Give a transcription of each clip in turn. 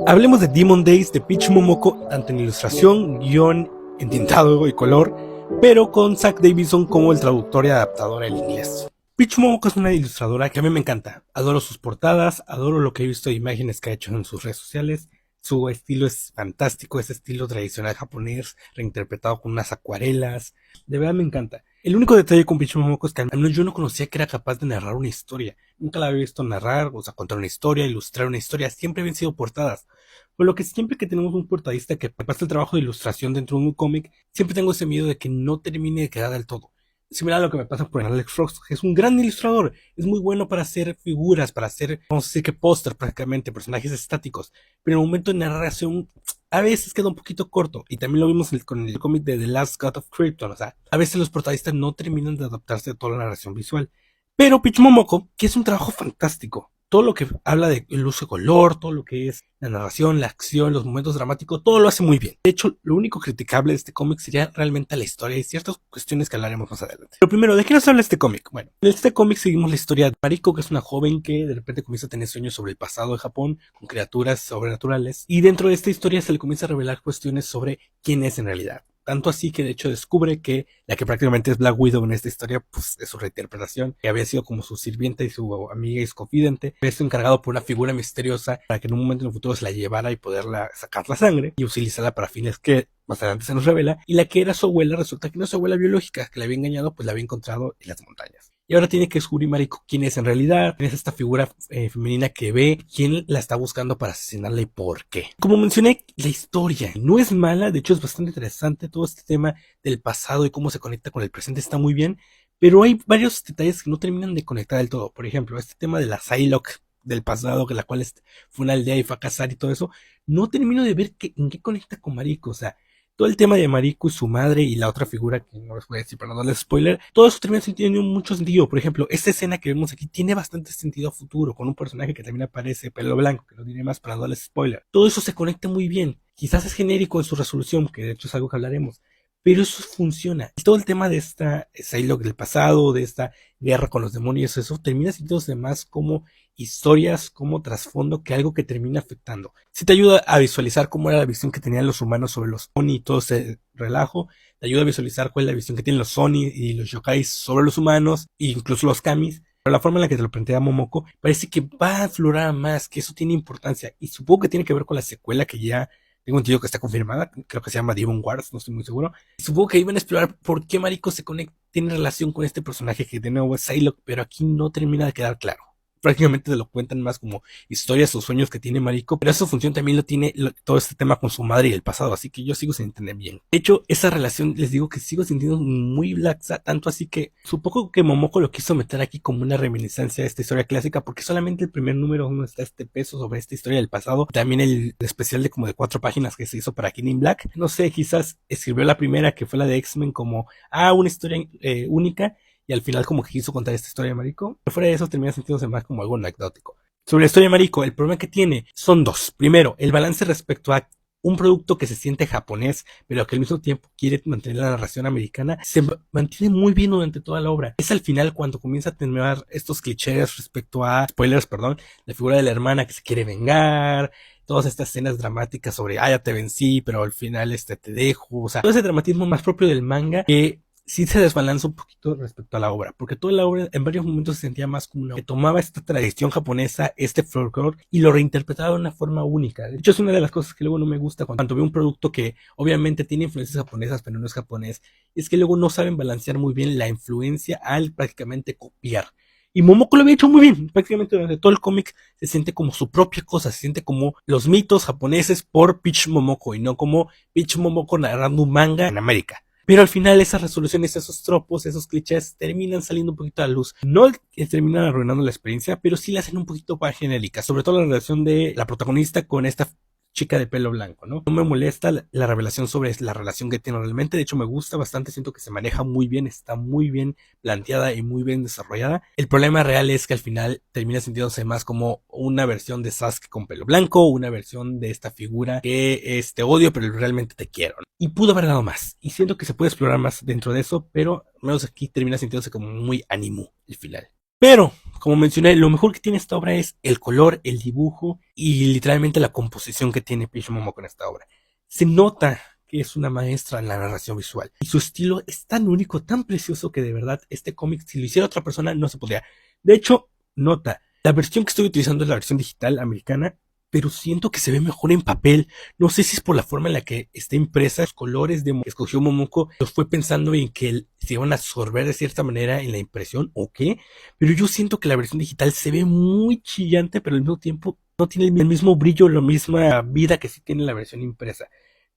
Hablemos de Demon Days de Peach Momoko, tanto en ilustración, guión, entintado y color, pero con Zach Davison como el traductor y adaptador al inglés. Peach Momoko es una ilustradora que a mí me encanta. Adoro sus portadas, adoro lo que he visto de imágenes que ha hecho en sus redes sociales. Su estilo es fantástico, ese estilo tradicional japonés, reinterpretado con unas acuarelas. De verdad me encanta. El único detalle con Peach Momoko es que al menos yo no conocía que era capaz de narrar una historia. Nunca la había visto narrar, o sea, contar una historia, ilustrar una historia. Siempre habían sido portadas. Por lo que siempre que tenemos un portadista que pasa el trabajo de ilustración dentro de un cómic, siempre tengo ese miedo de que no termine de quedar del todo. Similar a lo que me pasa por Alex Frost, que es un gran ilustrador, es muy bueno para hacer figuras, para hacer, vamos a decir que póster prácticamente, personajes estáticos, pero en el momento de narración a veces queda un poquito corto, y también lo vimos con el cómic de The Last God of Krypton, o sea, a veces los protagonistas no terminan de adaptarse a toda la narración visual. Pero Peach Momoko, que es un trabajo fantástico, todo lo que habla del uso de color, todo lo que es la narración, la acción, los momentos dramáticos, todo lo hace muy bien. De hecho, lo único criticable de este cómic sería realmente la historia y ciertas cuestiones que hablaremos más adelante. Pero primero, ¿de qué nos habla este cómic? Bueno, en este cómic seguimos la historia de Mariko, que es una joven que de repente comienza a tener sueños sobre el pasado de Japón, con criaturas sobrenaturales, y dentro de esta historia se le comienza a revelar cuestiones sobre quién es en realidad. Tanto así que de hecho descubre que la que prácticamente es Black Widow en esta historia, pues es su reinterpretación, que había sido como su sirvienta y su amiga y su confidente, había sido encargado por una figura misteriosa para que en un momento en el futuro se la llevara y poderla sacar la sangre y utilizarla para fines que más adelante se nos revela, y la que era su abuela resulta que no es su abuela biológica, que la había engañado, pues la había encontrado en las montañas. Y ahora tiene que descubrir Mariko quién es en realidad, quién es esta figura femenina que ve, quién la está buscando para asesinarla y por qué. Como mencioné, la historia no es mala, de hecho es bastante interesante, todo este tema del pasado y cómo se conecta con el presente está muy bien, pero hay varios detalles que no terminan de conectar del todo. Por ejemplo, este tema de la Psylocke del pasado, que la cual fue una aldea y fue a cazar y todo eso, no termino de ver en qué conecta con Mariko, o sea, todo el tema de Mariko y su madre y la otra figura que no les voy a decir para no darles spoiler, todo eso termina teniendo mucho sentido. Por ejemplo, esta escena que vemos aquí tiene bastante sentido a futuro, con un personaje que también aparece, pelo blanco, que no diré más para no darles spoiler. Todo eso se conecta muy bien. Quizás es genérico en su resolución, que de hecho es algo que hablaremos, pero eso funciona. Y todo el tema de esta Psylocke del pasado, de esta guerra con los demonios, eso termina sintiéndose más como historias, como trasfondo, que algo que termina afectando. Si te ayuda a visualizar cómo era la visión que tenían los humanos sobre los Oni y todo ese relajo, te ayuda a visualizar cuál es la visión que tienen los Oni y los Yokais sobre los humanos, e incluso los Kamis. Pero la forma en la que te lo plantea Momoko parece que va a aflorar más, que eso tiene importancia, y supongo que tiene que ver con la secuela que ya tengo entendido que está confirmada, creo que se llama Demon Wars, no estoy muy seguro. Supongo que iban a explorar por qué Mariko se conecta, tiene relación con este personaje que de nuevo es Psylocke, pero aquí no termina de quedar claro. Prácticamente te lo cuentan más como historias o sueños que tiene Mariko, pero esa función también lo tiene todo este tema con su madre y el pasado, así que yo sigo sin entender bien. De hecho, esa relación les digo que sigo sintiendo muy laxa, tanto así que supongo que Momoko lo quiso meter aquí como una reminiscencia de esta historia clásica, porque solamente el primer número uno está este peso sobre esta historia del pasado, también el especial de como de 4 páginas que se hizo para King in Black, no sé, quizás escribió la primera que fue la de X-Men como, una historia única, y al final como que quiso contar esta historia de Mariko, pero fuera de eso termina sintiéndose más como algo anecdótico. Sobre la historia de Mariko, el problema que tiene son dos. Primero, el balance respecto a un producto que se siente japonés, pero que al mismo tiempo quiere mantener la narración americana, se mantiene muy bien durante toda la obra. Es al final cuando comienza a tener estos clichés respecto a, spoilers, perdón, la figura de la hermana que se quiere vengar, todas estas escenas dramáticas sobre, ya te vencí, pero al final te dejo, o sea, todo ese dramatismo más propio del manga que sí se desbalanza un poquito respecto a la obra, porque toda la obra en varios momentos se sentía más como una que tomaba esta tradición japonesa, este folclore, y lo reinterpretaba de una forma única. De hecho, es una de las cosas que luego no me gusta cuando veo un producto que obviamente tiene influencias japonesas, pero no es japonés, es que luego no saben balancear muy bien la influencia al prácticamente copiar. Y Momoko lo había hecho muy bien, prácticamente durante todo el cómic se siente como su propia cosa, se siente como los mitos japoneses por Peach Momoko y no como Peach Momoko narrando un manga en América. Pero al final esas resoluciones, esos tropos, esos clichés terminan saliendo un poquito a la luz. No terminan arruinando la experiencia, pero sí la hacen un poquito más genérica. Sobre todo la relación de la protagonista con esta chica de pelo blanco, ¿no? No me molesta la revelación sobre la relación que tiene realmente. De hecho, me gusta bastante. Siento que se maneja muy bien, está muy bien planteada y muy bien desarrollada. El problema real es que al final termina sintiéndose más como una versión de Sasuke con pelo blanco, una versión de esta figura que te odio, pero realmente te quiero, ¿no? Y pudo haber dado más. Y siento que se puede explorar más dentro de eso, pero al menos aquí termina sintiéndose como muy ánimo el final. Pero, como mencioné, lo mejor que tiene esta obra es el color, el dibujo y literalmente la composición que tiene Peach Momoko en esta obra. Se nota que es una maestra en la narración visual. Y su estilo es tan único, tan precioso que de verdad este cómic, si lo hiciera otra persona, no se podría. De hecho, nota, la versión que estoy utilizando es la versión digital americana, pero siento que se ve mejor en papel. No sé si es por la forma en la que está impresa, los colores que escogió Momoko, los fue pensando en que se iban a absorber de cierta manera en la impresión o qué, pero yo siento que la versión digital se ve muy chillante, pero al mismo tiempo no tiene el mismo brillo, la misma vida que sí tiene la versión impresa.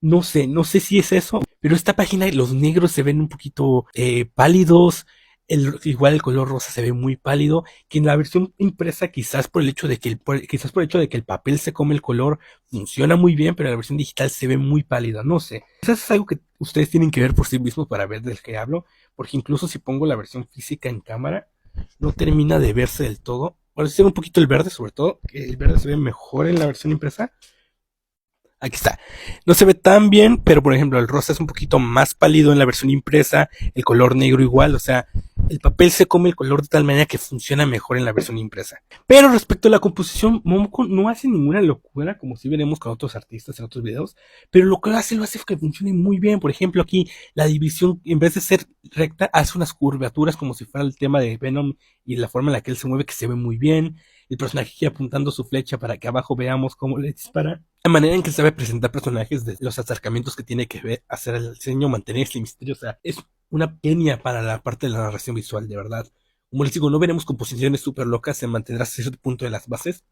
No sé si es eso, pero esta página los negros se ven un poquito pálidos, igual el color rosa se ve muy pálido, que en la versión impresa quizás por el hecho de que quizás por el hecho de que el papel se come el color funciona muy bien, pero en la versión digital se ve muy pálida, no sé. Quizás es algo que ustedes tienen que ver por sí mismos para ver del que hablo, porque incluso si pongo la versión física en cámara, no termina de verse del todo. Por eso un poquito el verde, sobre todo, que el verde se ve mejor en la versión impresa. Aquí está. No se ve tan bien, pero por ejemplo el rosa es un poquito más pálido en la versión impresa, el color negro igual, o sea, el papel se come el color de tal manera que funciona mejor en la versión impresa. Pero respecto a la composición, Momoko no hace ninguna locura, como si veremos con otros artistas en otros videos, pero lo que lo hace que funcione muy bien. Por ejemplo, aquí la división, en vez de ser recta, hace unas curvaturas como si fuera el tema de Venom y la forma en la que él se mueve, que se ve muy bien. El personaje aquí apuntando su flecha para que abajo veamos cómo le dispara. La manera en que sabe presentar personajes, de los acercamientos que tiene que ver, hacer el diseño, mantener ese misterio, o sea, es una genia para la parte de la narración visual, de verdad. Como les digo, no veremos composiciones súper locas, se mantendrá hasta cierto punto de las bases,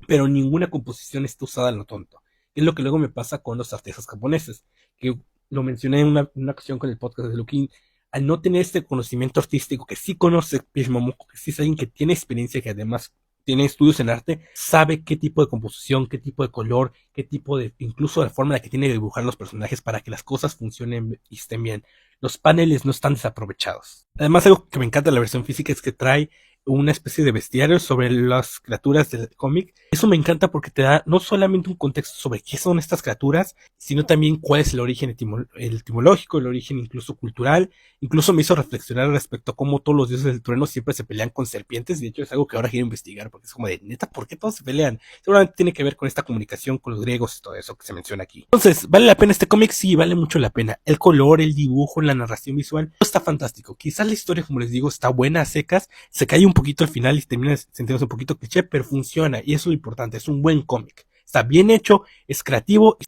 pero ninguna composición está usada a lo tonto. Es lo que luego me pasa con los artistas japoneses, que lo mencioné en una ocasión con el podcast de Lukin. Al no tener este conocimiento artístico, que sí conoce Peach Momoko, que sí es alguien que tiene experiencia, que además tiene estudios en arte, sabe qué tipo de composición, qué tipo de color, qué tipo de, incluso la forma en la que tiene de dibujar los personajes para que las cosas funcionen y estén bien. Los paneles no están desaprovechados. Además, algo que me encanta de la versión física es que trae una especie de bestiario sobre las criaturas del cómic. Eso me encanta porque te da no solamente un contexto sobre qué son estas criaturas, sino también cuál es el origen etimológico, el origen incluso cultural. Incluso me hizo reflexionar respecto a cómo todos los dioses del trueno siempre se pelean con serpientes. De hecho, es algo que ahora quiero investigar porque es como de, neta, ¿por qué todos se pelean? Seguramente tiene que ver con esta comunicación con los griegos y todo eso que se menciona aquí. Entonces, ¿vale la pena este cómic? Sí, vale mucho la pena. El color, el dibujo, la narración visual, todo está fantástico. Quizás la historia, como les digo, está buena a secas, se cae un poquito al final y termina sintiéndose un poquito cliché, pero funciona y eso es lo importante, es un buen cómic. Está bien hecho, es creativo